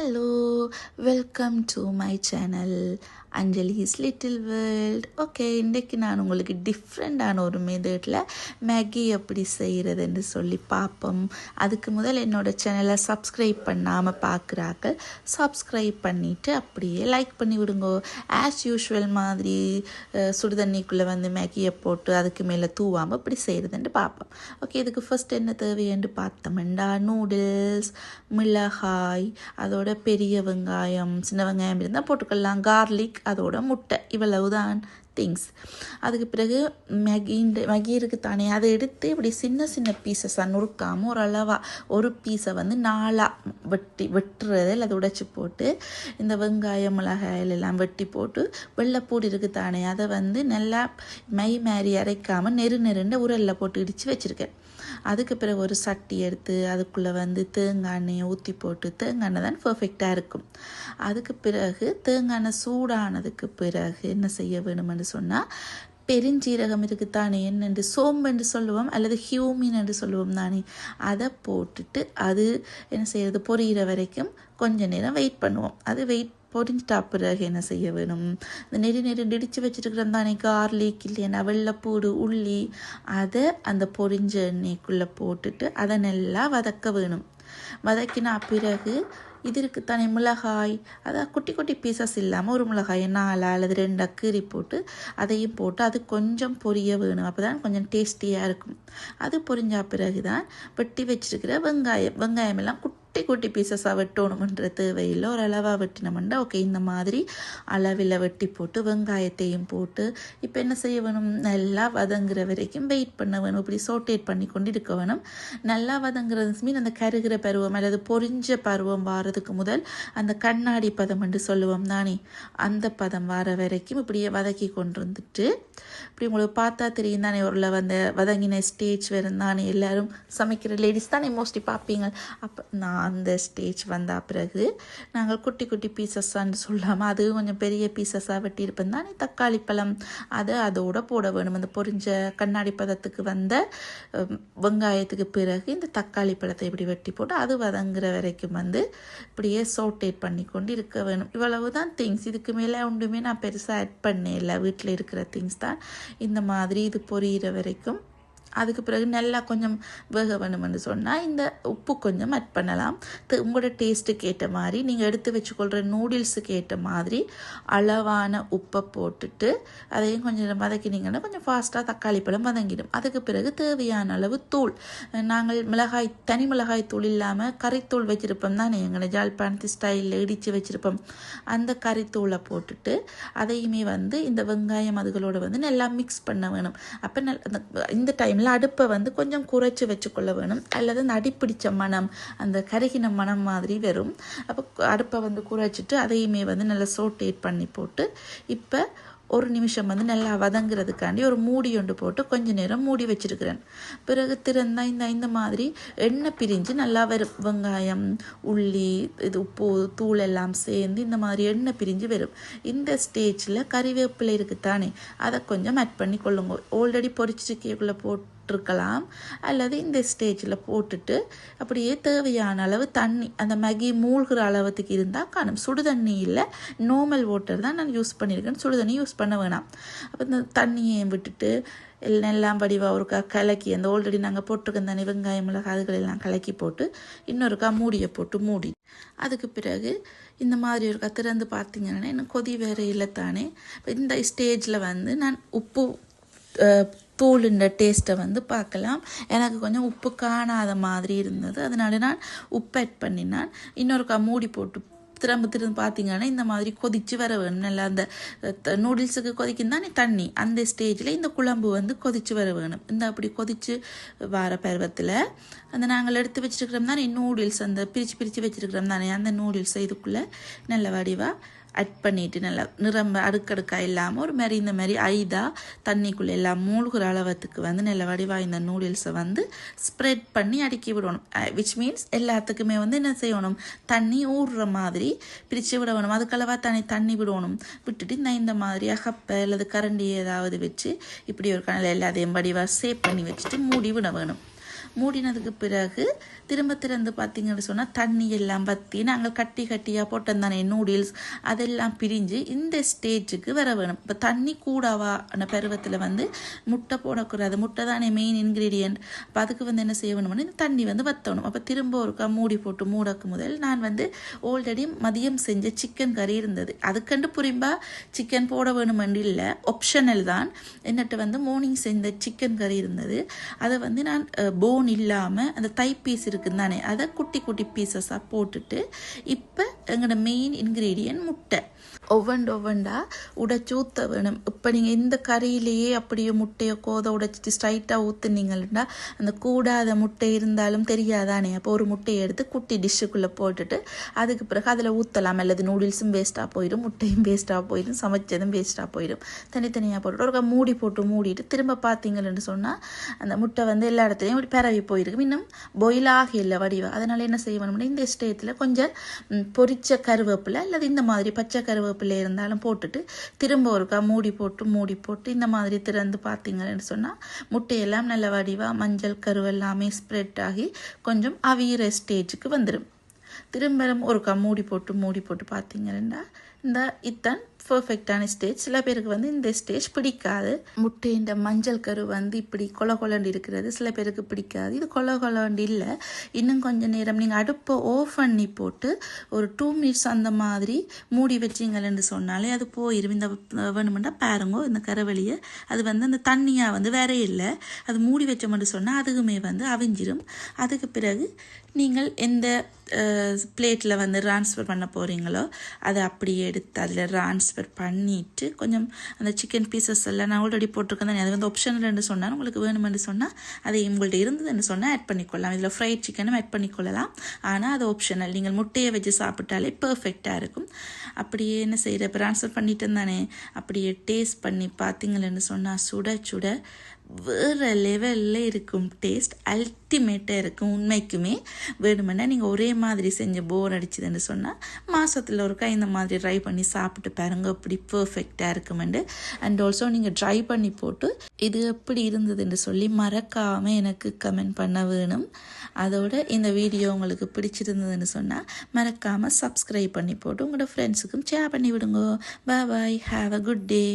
Hello, welcome to my channel Anjali's little world. Okay, இன்றைக்கு நான் உங்களுக்கு டிஃப்ரெண்டான ஒரு மெத்தடில் மேகி எப்படி செய்கிறதுன்னு சொல்லி பார்ப்போம். அதுக்கு முதல் என்னோடய சேனலை சப்ஸ்கிரைப் பண்ணாமல் பார்க்குறாக்கள் சப்ஸ்கிரைப் பண்ணிவிட்டு அப்படியே லைக் பண்ணி விடுங்கோ. ஆஸ் யூஷுவல் மாதிரி சுடுதண்ணிக்குள்ளே வந்து மேகியை போட்டு அதுக்கு மேலே தூவாமல் இப்படி செய்கிறதுன்னு பார்ப்போம். ஓகே, இதுக்கு ஃபர்ஸ்ட் என்ன தேவைன்னு பார்த்தோம்னா நூடுல்ஸ், மிளகாய், அதோட பெரிய வெங்காயம், சின்ன வெங்காயம் இருந்தால் போட்டுக்கலாம், கார்லிக், அதோட முட்டை, இவ்வளவுதான் திங்ஸ். அதுக்கு பிறகு மேகி இருக்குது தானே, அதை எடுத்து இப்படி சின்ன சின்ன பீசஸாக நுறுக்காமல் ஒரு அளவாக ஒரு பீஸை வந்து நாளாக வெட்டுறது இல்லை, அதை உடைச்சி போட்டு இந்த வெங்காயம் மிளகாயில் எல்லாம் வெட்டி போட்டு வெள்ளைப்பூடி இருக்குது தானே அதை வந்து நல்லா மை மாரி அரைக்காமல் நெருண்ட உரலில் போட்டு இடித்து வச்சுருக்கேன். அதுக்கு பிறகு ஒரு சட்டி எடுத்து அதுக்குள்ளே வந்து தேங்காய் எண்ணெயை ஊற்றி போட்டு, தேங்காய் எண்ணெய் தான் பர்ஃபெக்டாக இருக்கும். அதுக்கு பிறகு தேங்காய் எண்ணெய் சூடானதுக்கு பிறகு என்ன செய்ய வேணுமென்று சொன்னால், பெருஞ்சீரகம் இருக்குது தானே, என்னென்று சோம்பு என்று சொல்லுவோம் அல்லது ஹியூமின் என்று சொல்லுவோம் தானே, அதை போட்டுட்டு அது என்ன செய்யறது பொரியிற வரைக்கும் கொஞ்ச நேரம் வெயிட் பண்ணுவோம். அது பொரிஞ்சிட்டா பிறகு என்ன செய்ய வேணும், இந்த நெரு இடித்து வச்சுருக்கிறோம் தானே கார்லிக் இல்லைன்னா வெள்ளைப்பூடு, உள்ளி, அதை அந்த பொரிஞ்ச எண்ணெய்க்குள்ளே போட்டுட்டு அதை நல்லா வதக்க வேணும். வதக்கினா பிறகு இது இருக்குது தானே மிளகாய், அதை குட்டி குட்டி பீசஸ் இல்லாமல் ஒரு மிளகாயை 4 அல்லது 2 கீறி போட்டு அதையும் போட்டு அது கொஞ்சம் பொரிய வேணும். அப்போ தான் கொஞ்சம் டேஸ்டியாக இருக்கும். அது பொரிஞ்சா பிறகு தான் வெட்டி வச்சிருக்கிற வெங்காயம் எல்லாம் குட்டி பீசஸாக வெட்டணுமன்ற தேவையில்லை, ஒரு அளவாக வெட்டினோம்னா ஓகே. இந்த மாதிரி அளவில் வெட்டி போட்டு வெங்காயத்தையும் போட்டு இப்போ என்ன செய்ய வேணும், நல்லா வதங்குற வரைக்கும் வெயிட் பண்ண வேணும். இப்படி சோட்டேட் பண்ணி கொண்டு இருக்க வேணும். நல்லா வதங்குறது மீன் அந்த கருகிற பருவம் அல்லது பொரிஞ்ச பருவம் வாரதுக்கு முதல் அந்த கண்ணாடி பதம் என்று சொல்லுவோம் தானே, அந்த பதம் வார வரைக்கும் இப்படியே வதக்கி கொண்டு வந்துட்டு, இப்படி உங்களுக்கு பார்த்தா தெரியும் தானே ஒரு வதங்கின ஸ்டேஜ் வரும் தானே, எல்லாரும் சமைக்கிற லேடிஸ் தானே மோஸ்ட்லி பார்ப்பீங்க. அப்போ நான் அந்த ஸ்டேஜ் வந்த பிறகு நாங்கள் குட்டி பீசஸ்ஸான்னு சொல்லாமல் அது கொஞ்சம் பெரிய பீசஸாக வெட்டியிருப்பேன் தானே, தக்காளி பழம் அதை அதோட போட வேணும். அந்த பொரிஞ்ச கண்ணாடி பதத்துக்கு வந்த வெங்காயத்துக்கு பிறகு இந்த தக்காளி பழத்தை இப்படி வெட்டி போட்டு அது வதங்குற வரைக்கும் வந்து இப்படியே சோட்டேட் பண்ணி கொண்டு இருக்க வேணும். இவ்வளவு தான் திங்ஸ். இதுக்கு மேலே ஒன்றுமே நான் பெருசாக ஆட் பண்ணேன் இல்லை, வீட்டில் இருக்கிற திங்ஸ் தான். இந்த மாதிரி இது பொரியிற வரைக்கும் அதுக்கு பிறகு நல்லா கொஞ்சம் வேக வேணும்னு சொன்னால் இந்த உப்பு கொஞ்சம் ஆட் பண்ணலாம். உங்களோட டேஸ்ட்டுக்கு ஏற்ற மாதிரி நீங்கள் எடுத்து வச்சுக்கொள்கிற நூடுல்ஸுக்கு ஏற்ற மாதிரி அளவான உப்பை போட்டுட்டு அதையும் கொஞ்சம் வதக்கினீங்கன்னா கொஞ்சம் ஃபாஸ்ட்டாக தக்காளி பழம் வதங்கிடும். அதுக்கு பிறகு தேவையான அளவு தூள், நாங்கள் தனி மிளகாய் தூள் இல்லாமல் கறித்தூள் வச்சுருப்போம் தானே, எங்களை ஜாழ்ப்பாணத்து ஸ்டைலில் இடித்து வச்சுருப்போம், அந்த கறித்தூளை போட்டுட்டு அதையுமே வந்து இந்த வெங்காயம் அதுகளோட வந்து நல்லா மிக்ஸ் பண்ண வேணும். அப்போ இந்த டைம் அடுப்பை வந்து கொஞ்சம் குறைச்சி வச்சுக்கொள்ள வேணும், அல்லது அந்த அடிப்பிடிச்ச மனம், அந்த கருகின மனம் மாதிரி வரும். அப்போ அடுப்பை வந்து குறைச்சிட்டு அதையுமே வந்து நல்லா சோட்டேட் பண்ணி போட்டு இப்போ ஒரு நிமிஷம் வந்து நல்லா வதங்குறதுக்காண்டி ஒரு மூடி ஒன்று போட்டு கொஞ்ச நேரம் மூடி வச்சிருக்கிறேன். பிறகு திறந்தா இந்த மாதிரி எண்ணெய் பிரிஞ்சு நல்லா வரும். வெங்காயம், உள்ளி, இது உப்பு தூள் எல்லாம் சேர்ந்து இந்த மாதிரி எண்ணெய் பிரிஞ்சு வரும். இந்த ஸ்டேஜில் கறிவேப்பிலை இருக்குத்தானே, அதை கொஞ்சம் ஆட் பண்ணி கொள்ளுங்க. ஆல்ரெடி பொரிச்சிருக்கக்குள்ளே போட்டிருக்கலாம், அல்லது இந்த ஸ்டேஜில் போட்டுட்டு அப்படியே தேவையான அளவு தண்ணி, அந்த மேகி மூழ்கிற அளவுக்கு இருந்தால் காணும். சுடு தண்ணி இல்லை, நார்மல் வாட்டர் தான் நான் யூஸ் பண்ணியிருக்கேன், சுடு தண்ணி யூஸ் பண்ண வேணாம். அப்போ இந்த தண்ணியை விட்டுட்டு எல்லாம் வடிவாக ஒருக்கா கலக்கி, அந்த ஆல்ரெடி நாங்கள் போட்டிருக்க தண்ணி வெங்காயம் மிளகாய் அதுகளெல்லாம் கலக்கி போட்டு இன்னொருக்கா மூடியை போட்டு மூடி, அதுக்கு பிறகு இந்த மாதிரி ஒருக்கா திறந்து பார்த்தீங்கன்னா இன்னும் கொதி வேறு இல்லை தானே. இந்த ஸ்டேஜில் வந்து நான் உப்பு தூளுன்ற டேஸ்ட்டை வந்து பார்க்கலாம். எனக்கு கொஞ்சம் உப்பு காணாத மாதிரி இருந்தது, அதனால நான் உப்பு ஆட் பண்ணினான். இன்னொருக்கா மூடி போட்டு திரும்ப பார்த்தீங்கன்னா இந்த மாதிரி கொதித்து வர வேணும். நல்லா அந்த நூடுல்ஸுக்கு கொதிக்கும் தானே தண்ணி, அந்த ஸ்டேஜில் இந்த குழம்பு வந்து கொதித்து வர வேணும். இந்த அப்படி கொதித்து வர பருவத்தில் அந்த நாங்கள் எடுத்து வச்சுருக்கிறோம் தானே நூடுல்ஸ், அந்த பிரித்து வச்சுருக்கிறோம் தானே, அந்த நூடுல்ஸை இதுக்குள்ளே நல்ல வடிவாக ஆட் பண்ணிவிட்டு நல்லா நிரம்ப அடுக்கடுக்காக இல்லாமல் ஒரு மாதிரி இந்த மாதிரி தண்ணிக்குள்ளே எல்லாம் மூழ்கிற அளவுக்கு வந்து நல்ல வடிவாக இந்த நூடுல்ஸை வந்து ஸ்ப்ரெட் பண்ணி அடுக்கி விடணும். விச் மீன்ஸ் எல்லாத்துக்குமே வந்து என்ன செய்யணும், தண்ணி ஊறுற மாதிரி பிரித்து விட வேணும். அதுக்களவாக தண்ணி விடணும். விட்டுட்டு இந்த மாதிரி அகப்பை அல்லது கரண்டி ஏதாவது வச்சு இப்படி ஒரு கணல் எல்லாத்தையும் வடிவாக சேவ் பண்ணி வச்சுட்டு மூடி விட வேணும். மூடினதுக்கு பிறகு திரும்ப திறந்து பார்த்தீங்கன்னு சொன்னால் தண்ணி எல்லாம் பற்றி நாங்கள் கட்டி கட்டியாக போட்டோம் தானே நூடுல்ஸ் அதெல்லாம் பிரிஞ்சு இந்த ஸ்டேஜுக்கு வர வேணும். இப்போ தண்ணி கூடவான பருவத்தில் வந்து முட்டை போடக்கூடாது, முட்டை தானே மெயின் இன்க்ரீடியன்ட். அப்போ அதுக்கு வந்து என்ன செய்ய வேணும்னா இந்த தண்ணி வந்து வற்றணும். அப்போ திரும்ப ஒருக்கா மூடி போட்டு மூடக்கு முதல் நான் வந்து ஆல்ரெடி மதியம் செஞ்ச சிக்கன் கறி இருந்தது, அதுக்கண்டு புரிம்பா சிக்கன் போட வேணுமென்று இல்லை, ஆப்ஷனல் தான். என்னட்டு வந்து மார்னிங் செஞ்ச சிக்கன் கறி இருந்தது, அதை வந்து நான் போன் இல்லாமல் அந்த தை பீஸ் இருக்குன்னு தானே அதை குட்டி குட்டி பீசஸாக போட்டுட்டு இப்போ எங்களோட மெயின் இன்க்ரீடியன்ட் முட்டை ஒவ்வொண்டா உடைச்சி ஊற்ற வேணும். இப்போ நீங்கள் இந்த கறியிலேயே அப்படியே முட்டையை உடைச்சிட்டு ஸ்ட்ரைட்டாக ஊற்றுனீங்கன்னா அந்த கூடாத முட்டை இருந்தாலும் தெரியாதானே. அப்போ ஒரு முட்டையை எடுத்து குட்டி டிஷ்ஷுக்குள்ளே போட்டுட்டு அதுக்கு பிறகு அதில் ஊற்றலாம். அல்லது நூடுல்ஸும் வேஸ்ட்டாக போயிடும், முட்டையும் வேஸ்ட்டாக போயிடும், சமைச்சதும் வேஸ்ட்டாக போயிடும். தனித்தனியாக போட்டுட்டு ஒரு மூடி போட்டு மூடிட்டு திரும்ப பார்த்தீங்கன்னு சொன்னால் அந்த முட்டை வந்து எல்லா இடத்துலையும் இப்படி பரவி போயிருக்கும், இன்னும் பாயில் ஆகலை வடிவா. அதனால் என்ன செய்ய வேணும்னா இந்த ஸ்டேட்டில் கொஞ்சம் பொரிச்ச கருவேப்பிலை அல்லது இந்த மாதிரி பச்சை கருவேப்பிலை இருந்தாலும் போட்டுட்டு திரும்ப ஒருக்கா மூடி போட்டு இந்த மாதிரி திறந்து பார்த்தீங்கன்னு சொன்னால் முட்டையெல்லாம் நல்ல வடிவாக மஞ்சள் கருவெல்லாமே ஸ்ப்ரெட் ஆகி கொஞ்சம் அவியிற ஸ்டேஜுக்கு வந்துடும். திரும்ப ஒருக்கா மூடி போட்டு பார்த்தீங்கன்னா இந்த இத்தான் பர்ஃபெக்டான ஸ்டேஜ். சில பேருக்கு வந்து இந்த ஸ்டேஜ் பிடிக்காது, முட்டையின் மஞ்சள் கரு வந்து இப்படி கொலண்டு இருக்கிறது சில பேருக்கு பிடிக்காது. இது கொலண்டு இல்லை, இன்னும் கொஞ்சம் நேரம் நீங்கள் அடுப்பை ஆஃப் பண்ணி போட்டு ஒரு 2 minutes அந்த மாதிரி மூடி வச்சிங்கன்னு சொன்னாலே அது போயிடும். இந்த வேணுமெண்டா பாருங்க இந்த கரவெளியை அது வந்து அந்த தண்ணியாக வந்து வேற இல்லை, அது மூடி வச்சோம்னு சொன்னால் அதுக்குமே வந்து அவிஞ்சிடும். அதுக்கு பிறகு நீங்கள் எந்த பிளேட்டில் வந்து ட்ரான்ஸ்ஃபர் பண்ண போகிறீங்களோ அதை அப்படியே எடுத்து அதில் ட்ரான்ஸ்ஃபர் பண்ணிவிட்டு கொஞ்சம் அந்த சிக்கன் பீசஸ் எல்லாம் நான் ஆல்ரெடி போட்டிருக்கேன் தானே, அது வந்து ஆப்ஷனல்னு சொன்னால் உங்களுக்கு வேணுமென்று சொன்னால் அதை உங்கள்கிட்ட இருந்ததுன்னு சொன்னால் ஆட் பண்ணிக்கொள்ளலாம். இதில் ஃப்ரைட் சிக்கனும் ஆட் பண்ணிக்கொள்ளலாம், ஆனால் அது ஆப்ஷனல். நீங்கள் முட்டையை வச்சு சாப்பிட்டாலே பர்ஃபெக்டாக இருக்கும். அப்படியே என்ன செய்கிற ட்ரான்ஸ்ஃபர் பண்ணிட்டு தானே அப்படியே டேஸ்ட் பண்ணி பார்த்தீங்களேன்னு சொன்னால் சுட சுட வேறு லெவலில் இருக்கும். டேஸ்ட் அல்டிமேட்டாக இருக்கும். உண்மைக்குமே வேணுமென்னா நீங்கள் ஒரே மாதிரி செஞ்சு போர் அடிச்சுதுன்னு சொன்னால் மாதத்தில் ஒருக்கா இந்த மாதிரி ட்ரை பண்ணி சாப்பிட்டு பாருங்க, அப்படி பர்ஃபெக்டாக இருக்குமெண்டு. அண்ட் ஆல்சோ நீங்கள் ட்ரை பண்ணி போட்டு இது எப்படி இருந்ததுன்னு சொல்லி மறக்காமல் எனக்கு கமெண்ட் பண்ண வேணும். அதோட இந்த வீடியோ உங்களுக்கு பிடிச்சிருந்ததுன்னு சொன்னால் மறக்காமல் சப்ஸ்கிரைப் பண்ணி போட்டு உங்களோட ஃப்ரெண்ட்ஸுக்கும் ஷேர் பண்ணி விடுங்க. பாய், ஹாவ் அ குட் டே.